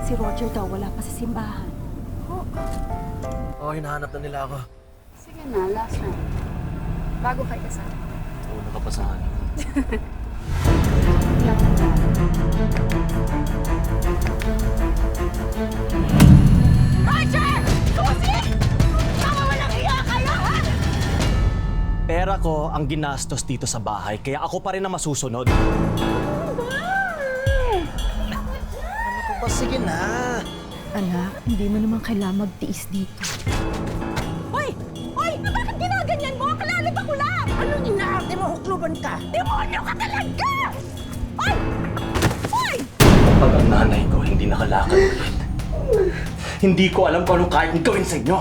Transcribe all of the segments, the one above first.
Si Roger daw wala pa sa simbahan. Oo, hinahanap na nila ako. Sige na, last round. Bago kayo kasama. Oo, nakapasahan. Roger! Susie! Mga walang iya kayo, ha? Pera ko ang ginastos dito sa bahay, kaya ako pa rin ang masusunod. Ano ko ba? Sige na. Anak, hindi mo naman kailangan magtiis dito. Hoy! Hoy! Bakit ginaganyan mo? Kalalab ako lang! Anong inaarte mo? Hukluban ka? Demonyo ka talaga! Hoy! Hoy! Pag ang nanay ko hindi nakalakad ulit, hindi ko alam kung anong kaya kong gawin sa inyo.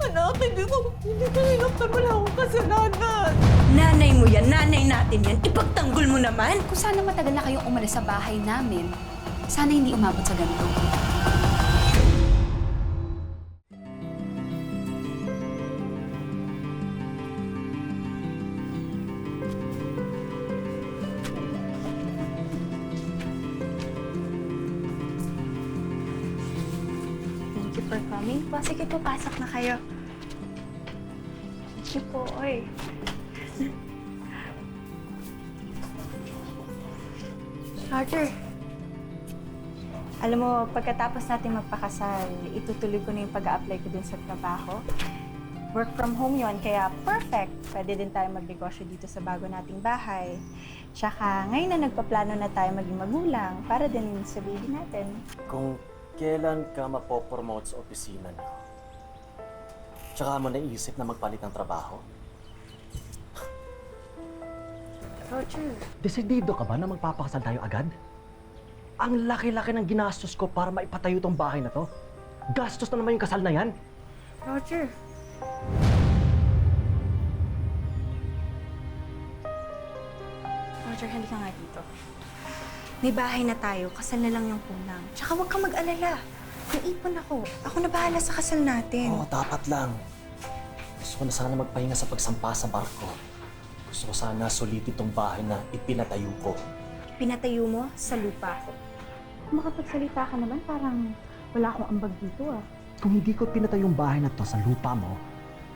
Anak, hindi ko hinaptan mo lang akong kasalanan. Nanay mo yan, nanay natin yan. Ipagtanggol mo naman. Kung sana matagal na kayong umalis sa bahay namin, sana hindi umabot sa ganito. Thank you for coming po. Sige po, pasok na kayo. Thank you po, oy. Roger, alam mo, pagkatapos natin magpakasal, itutuloy ko na yung pag-a-apply ko dun sa trabaho. Work from home yon, kaya perfect. Pwede din tayo magnegosyo dito sa bago nating bahay. Tsaka ngayon na nagpaplano na tayo maging magulang para din sa baby natin. Kung kailan ka mapopromote sa opisina niyo, tsaka mo naisip na magpalit ng trabaho? Roger, Desidido ka ba na magpapakasal tayo agad? Ang laki-laki ng ginastos ko para maipatayo tong bahay na to. Gastos na naman yung kasal na yan. Roger. Roger, halika nga dito. May bahay na tayo, kasal na lang yung kulang. Tsaka huwag kang mag-alala. May ipon ako. Ako na bahala sa kasal natin. Oo, dapat lang. Gusto ko na sana magpahinga sa pagsampa sa barko. Gusto ko sana sulitin tong bahay na ipinatayo ko. Pinatayo mo sa lupa ko. Kung makapagsalita ka naman, parang wala akong ambag dito ah. Kung hindi ko pinatayo yung bahay na to sa lupa mo,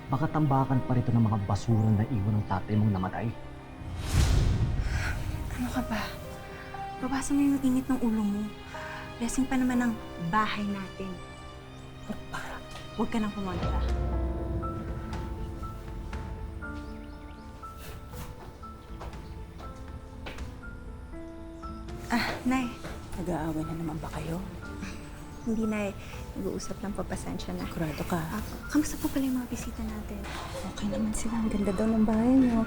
baka tambakan pa rito ng mga basura na iwan ng tatay mong namatay. Ano ka ba? Bawasan mo yung init ng ulo mo. Blessing pa naman ng bahay natin. Huwag ka nang pumunta. Nay. Nag-aaway na naman ba kayo? Hindi, Nay. Nag-uusap lang, papasensya na. Kurado ka. Kamusta po pala yung mga bisita natin? Okay naman sila. Ang ganda daw ng bahay mo.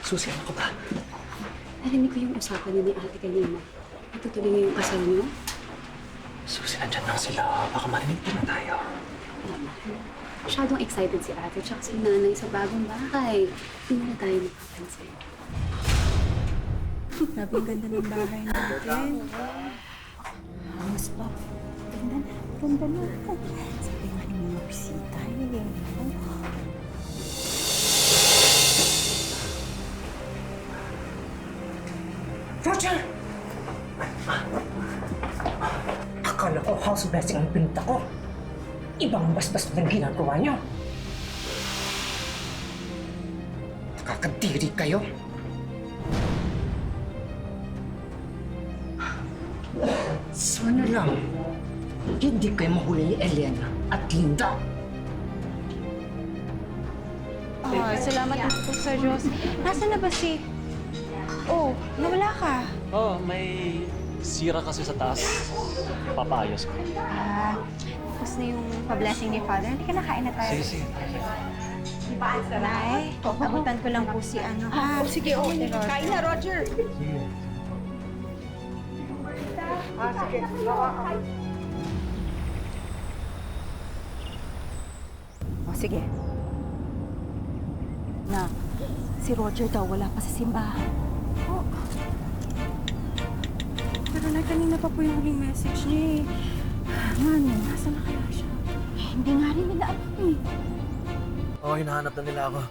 Susi, ano ka ba? Narinig ko yung usapan niya ni ate kanina. Itutuloy niyo yung kasal niyo? Susi, nandyan lang sila. Baka marinig din na tayo. Masyadong excited si ate tsaka si nanay sa bagong bahay. Hindi na tayo makapansin. Grabe, ang ganda ng bahay natin. Mas ba? Ganda na. Ganda na. Sabi nga yung mga bisita. Roger! Akala ko house blessing ang pinunta ko. Ibang basbas na ginagawa niyo. Nakakadiri kayo. Sana lang, hindi kayo mahuli ni Elena at Linda. Oh, salamat po sa Diyos. Nasaan na ba si... Oh, nawala ka. Oh, may sira kasi sa taas. Papaayos ko. Tapos na yung pa-blessing ni Father. Hindi ka na kain na tayo. Sige. Nay, abutan ko lang po si ano ha. Sige, okay. Kain na, Roger. Sige. Na, si Roger daw wala pa sa simbahan. Pero na kanina pa po yung huling message niya eh. Mano, nasa na kaya siya? Hindi nga rin nila alam eh. Oo, hinahanap na nila ako.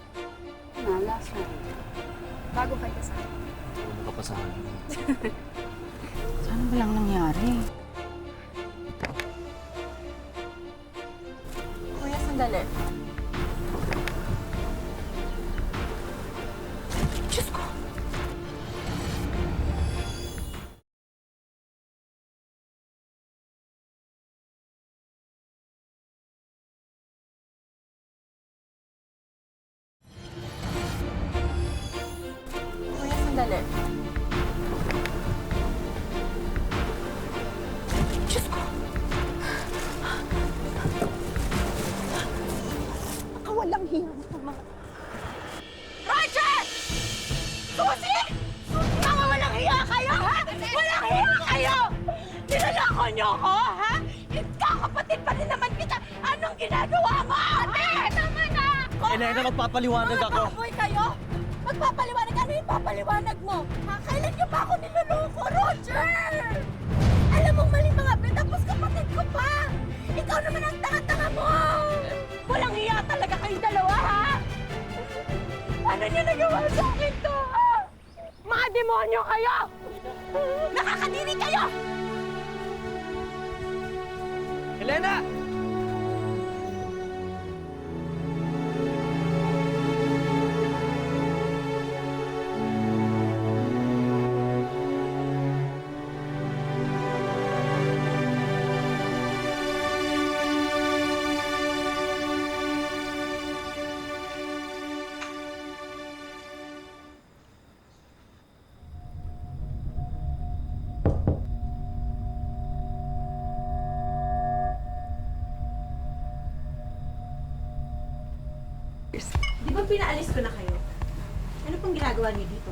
Last one. Bago kayo kasama. Ano ka pa sa akin? Saan ba lang nangyari? Kuya, sandali. Diyos ko! Kuya, sandali. Diyos ko! Nakawalang hiya ng mga... Roger! Susi! Mga walang hiya kayo, ha? Walang hiya kayo! Nilalako niyo ako, ha? Kapatid pa rin naman kita! Anong ginagawa mo? Ate! Tama na! Elena, magpapaliwanag ako. Mga baboy kayo! Magpapaliwanag? Ano yung papaliwanag mo? Ha? Kailan niyo ba ako niloloko, Roger? Alam mong mali mga bre, tapos kapatid ko pa! Ikaw naman ang tanga-tanga mo! Walang hiya talaga kayong dalawa, ha? Ano niyo nagawa sa akin to, ha? Mga demonyo kayo! Nakakadiri kayo! Elena! Di ba pinaalis ko na kayo? Ano pong ginagawa niyo dito?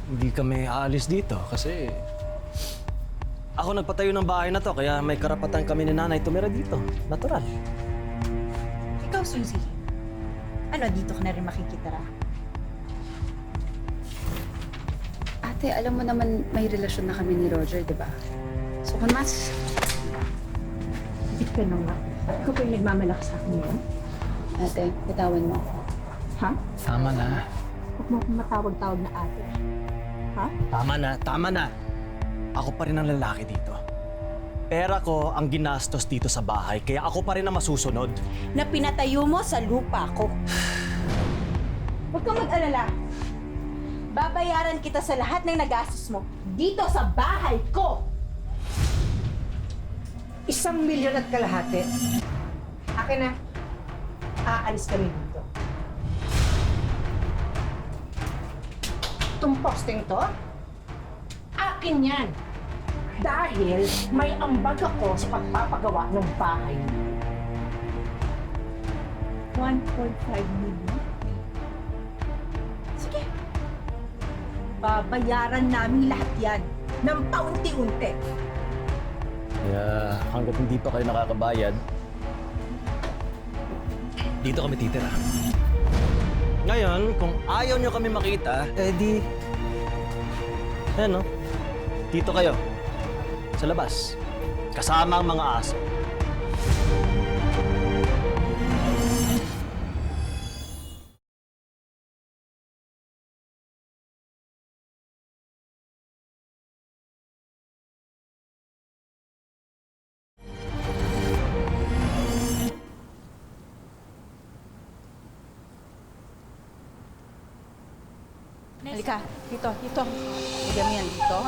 Hindi kami aalis dito kasi ako nagpatayo ng bahay na to kaya may karapatan kami ni nanay tumira dito. Natural. Ikaw, Suzy. Ano, dito ka na rin makikitira? Ate, alam mo naman may relasyon na kami ni Roger, di ba? So kung mas... Hindi ka na nga. Ikaw pa yung nagmamalak sa akin ngayon? Ate, bitawan mo ako. Ha? Tama na. Huwag mo akong matawag-tawag na ate. Ha? Tama na. Ako pa rin ang lalaki dito. Pera ko ang ginastos dito sa bahay kaya ako pa rin ang masusunod. Na pinatayo mo sa lupa ko. Huwag kang mag-alala. Babayaran kita sa lahat ng nagastos mo dito sa bahay ko. 1,000,000 at kalahati. Akin na. Aalis kami dito. Itong posting to, akin yan. Dahil may ambag ako sa pagpapagawa ng bahay niyo. 1.5 million? Sige. Babayaran namin lahat yan ng paunti-unti. Kaya hanggat hindi pa kayo nakakabayad, dito kami titira. Ngayon, kung ayaw nyo kami makita, di... Ayan, no? Dito kayo. Sa labas. Kasama ang mga aso. Halika, dito. Lagyan mo yan dito.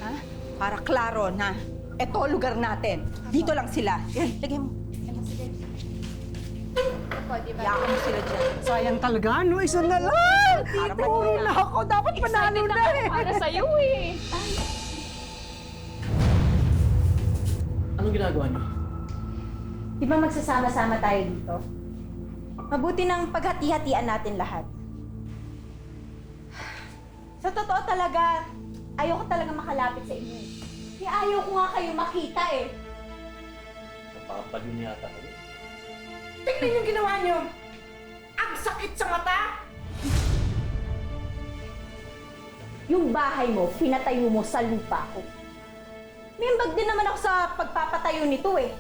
Ha? Para klaro na eto lugar natin. Dito lang sila. Yan, lagyan mo. Yakan mo sila dyan. Sayang talaga, no? Isa na lang! Puro na ako. Dapat panalo na eh. Para sa'yo eh. Anong ginagawa niyo? Di ba magsasama-sama tayo dito? Mabuti ng paghati-hatian natin lahat. Sa totoo talaga, ayoko talaga makalapit sa inyo. Kaya ayaw ko nga kayo makita eh. Napapaliw yata kayo. Tingnan yung ginawa niyo. Ang sakit sa mata. Yung bahay mo, pinatayo mo sa lupa ko. Mimbag din naman ako sa pagpapatayo nito eh.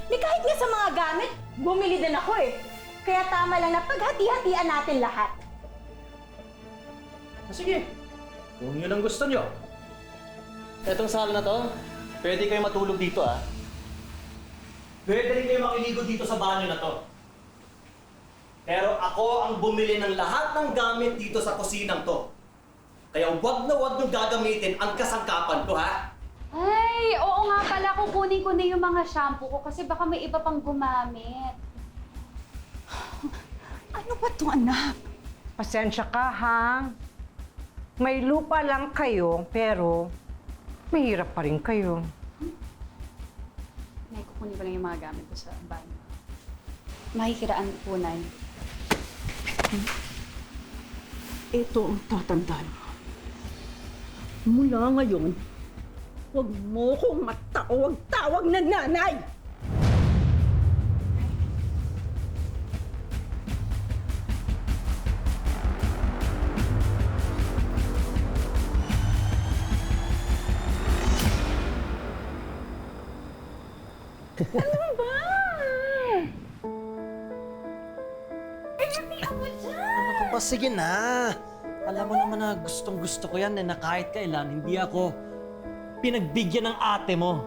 Ni kahit nga sa mga gamit, bumili din ako eh. Kaya tama lang na paghati-hatian natin lahat. Sige, kung yun ang gusto nyo. Etong sala na to, pwede kayo matulog dito ah. Pwede rin kayo makiligo dito sa banyo na to. Pero ako ang bumili ng lahat ng gamit dito sa kusinang to. Kaya wag na wag nyo gagamitin ang kasangkapan ko ha. Ay, oo nga pala, kukunin ko na yung mga shampoo ko kasi baka may iba pang gumamit. Ano ba to, anak? Pasensya ka, ha? May lupa lang kayo, pero mahirap pa rin kayo. Nay, kukunin ko lang yung mga gamit ko sa banyo. Makikiraan po, Nay. Ito ang tatandaan mo. Mula ngayon, huwag mo kong matawag-tawag na nanay! Ano ka ba? Sige na. Alam mo naman na gustong gusto ko yan na kahit kailan hindi ako pinagbigyan ng ate mo.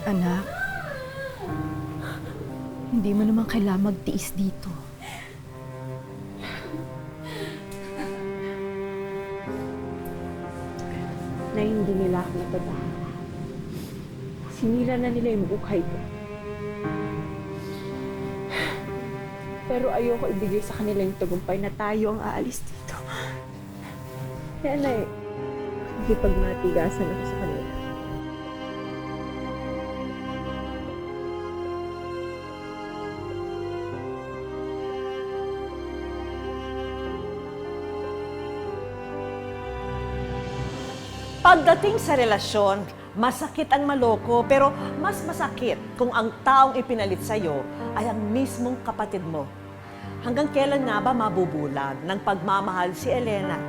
Anak, hindi mo naman kailangan magtiis dito. Na hindi nila ako natatahan. Sinira na nila yung buhay ko. Pero ayoko ibigay sa kanila yung tagumpay na tayo ang aalis dito. Kaya na nakikipagmatigasan ako sa kanila. Pagdating sa relasyon, masakit ang maloko, pero mas masakit kung ang taong ipinalit sa'yo ay ang mismong kapatid mo. Hanggang kailan nga ba mabubulag ng pagmamahal si Elena?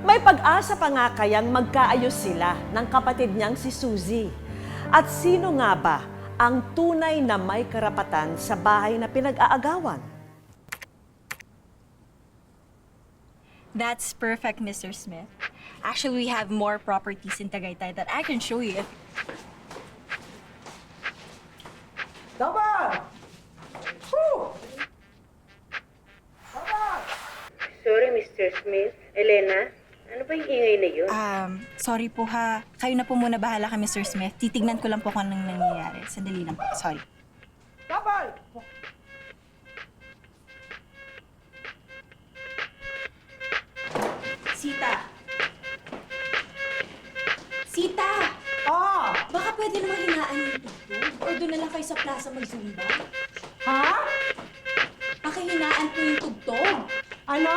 May pag-asa pa nga kayang magkaayos sila ng kapatid niyang si Suzy. At sino nga ba ang tunay na may karapatan sa bahay na pinag-aagawan? That's perfect, Mr. Smith. Actually, we have more properties in Tagaytay that I can show you. Tama! Sorry, Mr. Smith. Elena, ano ba yung ingay na yun? Sorry po ha. Kayo na po muna bahala ka, Mr. Smith. Titignan ko lang po kung anong nangyayari. Sandali lang po. Sorry. Kapal! Sita! Sita! Ah! Baka pwede namang hinaan yung tugtog. O doon na lang kayo sa plaza mag-zumba. Ha? Pakihinaan po yung tugtog. Ano?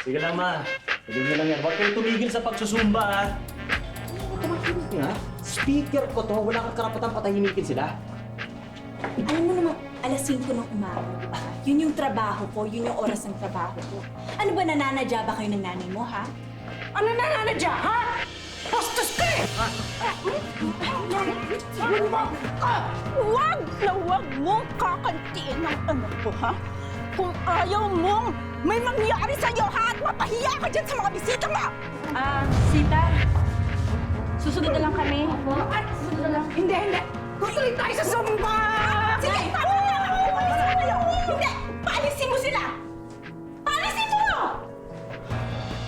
Sige lang, ma. Sabihin niyo lang yan. Huwag kayong tumigil sa pagsusumba, ha? Tumahimik nga. Speaker ko to. Wala kang karapatan patahimikin sila. Alam mo naman, alas 5 ng umaga, di ba? Yun yung trabaho ko, yun yung oras ng trabaho ko. Ano ba, nananadya ba kayo ng nanay mo, ha? Ano nananadya, ha? Bastos ka eh! Huwag na huwag mong kakantiin ng anak ko, ha? Kung ayaw mong may mangyari sa'yo, ha? At mapahiya ka dyan sa mga bisita mo! Sita, susunod na lang kami. Susunod na lang. Hindi! Tutuloy tayo sa Zumba! Sige, tama na! Paalisin mo kayo! Hindi! Paalisin mo sila! Paalisin mo!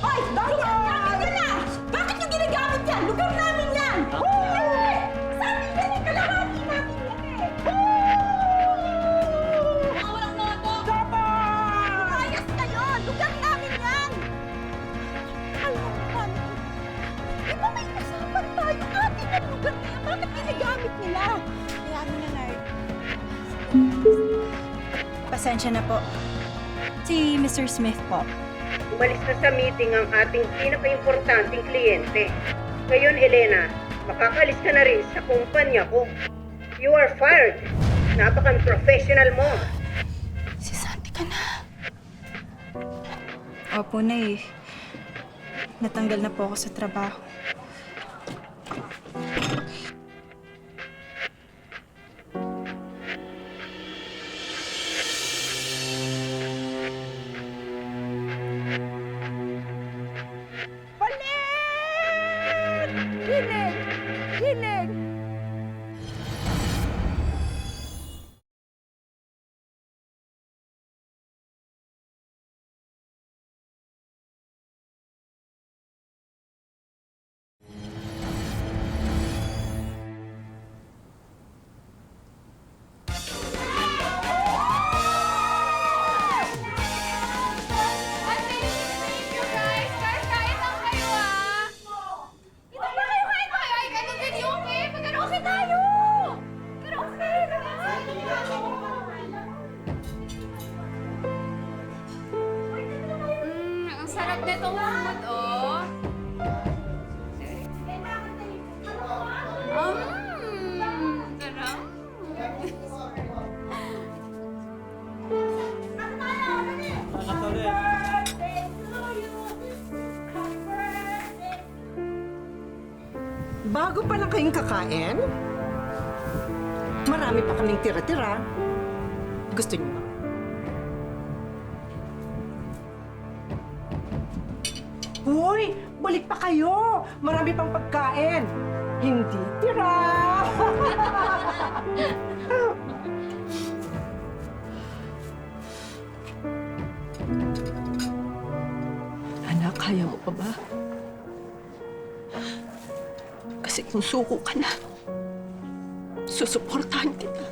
Hoy! Lugar namin yan na! Bakit yung ginagamit yan? Lugar namin yan! Hindi! Sabi yan eh! Kalahati namin yan eh! Mga walang noto! Lumayas kayo! Lugar namin yan! Alam mo ba? Di ba may usapan tayo? Atin ang lugar na yan! Bakit ginagamit nila? Kaya mo na, Nard. Pasensya na po. Si Mr. Smith po. Umalis na sa meeting ang ating pinaka-importanting kliyente. Ngayon, Elena, makakalis ka na rin sa kumpanya ko. You are fired. Napaka-professional mo. Si Santi ka na. Opo, Nay. Natanggal na po ako sa trabaho. Ang sarap nitong food, oh. Sarap. Bago pa lang kayong kakain, marami pa kaming tira-tira. Gusto niyo ba? Hoy! Balik pa kayo! Marami pang pagkain! Hindi tira! Anak, kaya mo pa ba? Kasi kung suko ka na, susuportahan kita.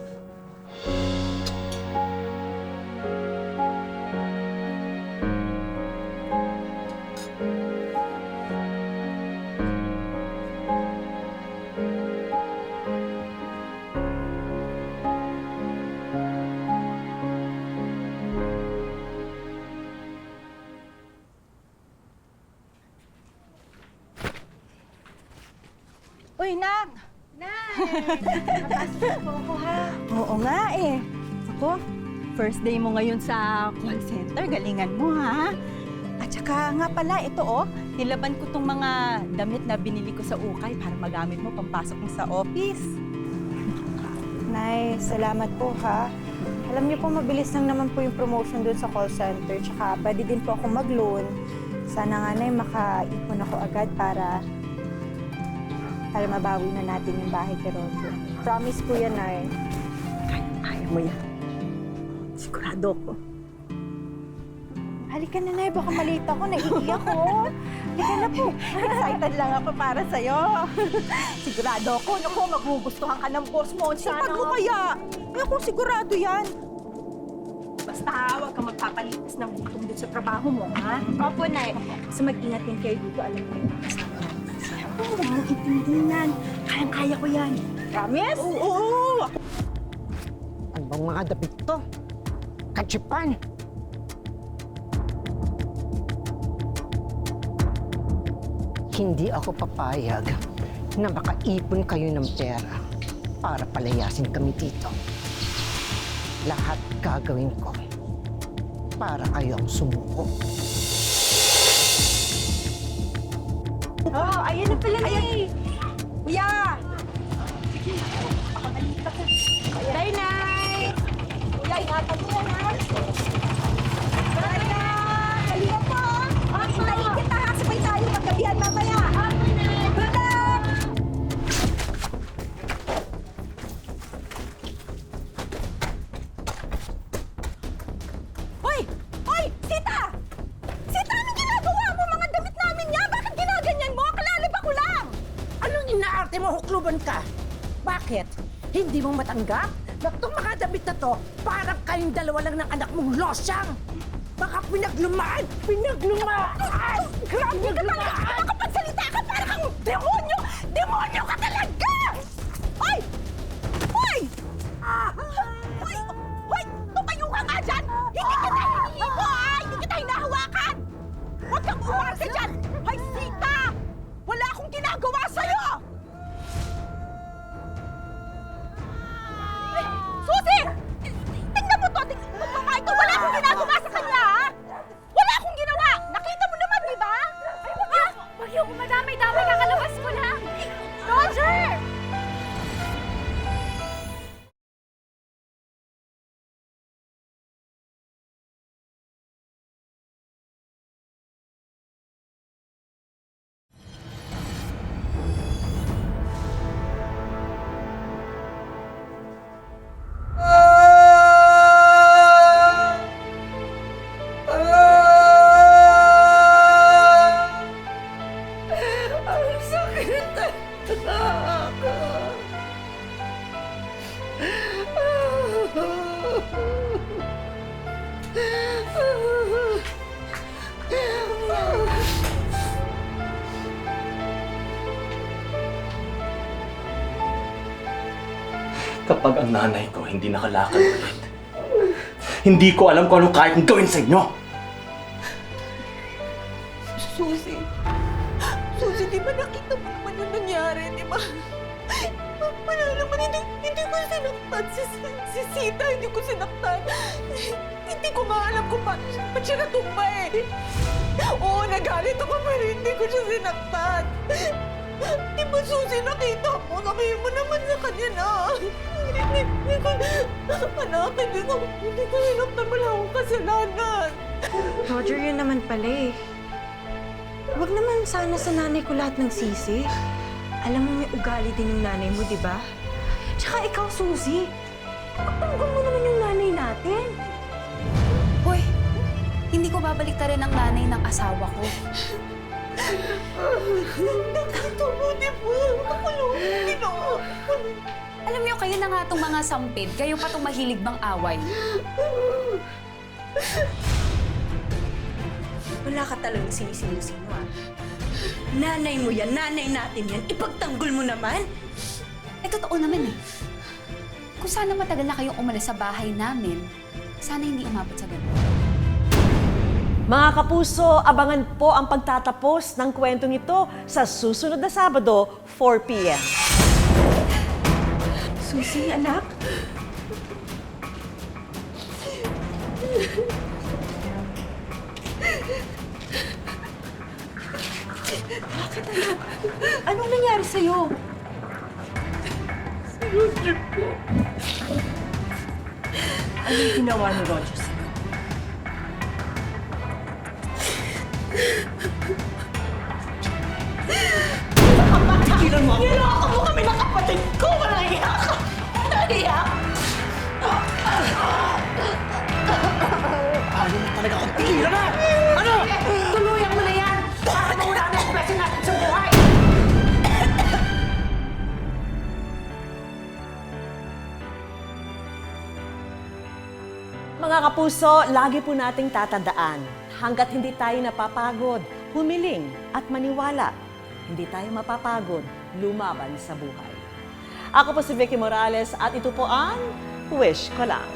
Uy, Nang! Napasok po ako, ha? Oo nga, eh. Ako, first day mo ngayon sa call center. Galingan mo, ha? At saka nga pala, ito, nilaban ko tong mga damit na binili ko sa ukay para magamit mo pampasok mo sa office. Nay, salamat po, ha? Alam niyo po, mabilis lang naman po yung promotion doon sa call center. Tsaka pwede din po ako mag-loan. Sana nga, Nay, makaipon ako agad para mabawi na natin yung bahay kay Roger. Promise po yan, Nay. Kaya mo yan. Sigurado ko. Halika na, Nay. Baka malate ako. Naiiyak ko. Halika na po. Excited lang ako para sa'yo. Sigurado ako. Naku, magugustuhan ka ng boss mo. Sana. Sipag mo kaya. Eh, ako sigurado yan. Basta huwag kang magpapalitas ng gutom dito sa trabaho mo, ha? Opo, Nay. So mag-ingat din kayo dito. Alam ko yung kasama natin. Huwag mong itindihan. Kayang-kaya ko yan. Promise? Oo! Ano bang mga damit to? Kachipan! Hindi ako papayag na makaipon kayo ng pera para palayasin kami dito. Lahat gagawin ko para kayo ang sumuko. Oh, ayun na pala, Nay. Kuya! Bye, Nay! Kuya, ingatan mo yan, ha? Kuya! Halika po! Hintayin kita, ha? Sabay tayo maggabihan mamaya. Good luck! Hoy! Hoy! Sita! Sita, anong ginagawa mo? Mga damit namin niya! Bakit ginaganyan mo? Kalalaba ko lang! Anong inaarte mo, hukluban ka? Bakit? Hindi mo matanggap na itong mga damit na to, parang kayong dalawa lang ng anak mong losyang! Baka pinaglumaan! Pinaglumaan! Grabe ka talaga! Makapagsalita ka! Para kang demonyo! Demonyo ka talaga! Hoy! Hoy! Hoy! Hoy! Tumayo ka nga dyan! Kapag ang nanay ko hindi nakalakad ulit, hindi ko alam kung anong kaya kong gawin sa inyo! Susi, di ba nakita mo naman yung nangyari, di ba? Wala naman, hindi ko sinaktan si Sita, hindi ko sinaktan. Hindi ko nga alam kung ba't siya natumba eh. Oo, nagalit ako pero hindi ko siya sinaktan. Di ba, Susi, nakita mo? Sabihin mo naman sa kanya na. Anak, hindi ko sinaktan, wala akong kasalanan. Roger, yun naman pala eh. Huwag naman sana sa nanay ko lahat ng sisi. Alam mo, may ugali din yung nanay mo, di ba? Tsaka ikaw, Suzy. Pagtanggol mo naman yung nanay natin. Hoy, hindi ko babaliktarin ang nanay ng asawa ko. Nakita mo, di ba? Hindi na ako. Alam niyo, kayo na nga itong mga sampid. Kayo pa itong mahilig bang away. Wala ka talagang sinisino-sino, ah. Nanay mo yan, nanay natin yan. Ipagtanggol mo naman. Eh, totoo naman eh. Kung sana matagal na kayong umalis sa bahay namin, sana hindi umabot sa ganun. Mga kapuso, abangan po ang pagtatapos ng kwentong ito sa susunod na Sabado, 4 p.m. Suzy, anak. Bakit, anak? Anong nangyari sa'yo? Si Roger po. Anong ginawa ni Roger sa'yo? Tigilan mo ako! Niloko mo kami ng kapatid ko! Walang iyak! Naiyak! Ayaw mo talaga akong tigilan na! Ano? Tuluyan mo na yan! Para mawala na yung blessing natin sa buhay! Mga kapuso, lagi po nating tatandaan, hanggat hindi tayo napapagod, humiling at maniwala, hindi tayo mapapagod lumaban sa buhay. Ako po si Vicky Morales at ito po ang Wish Ko Lang.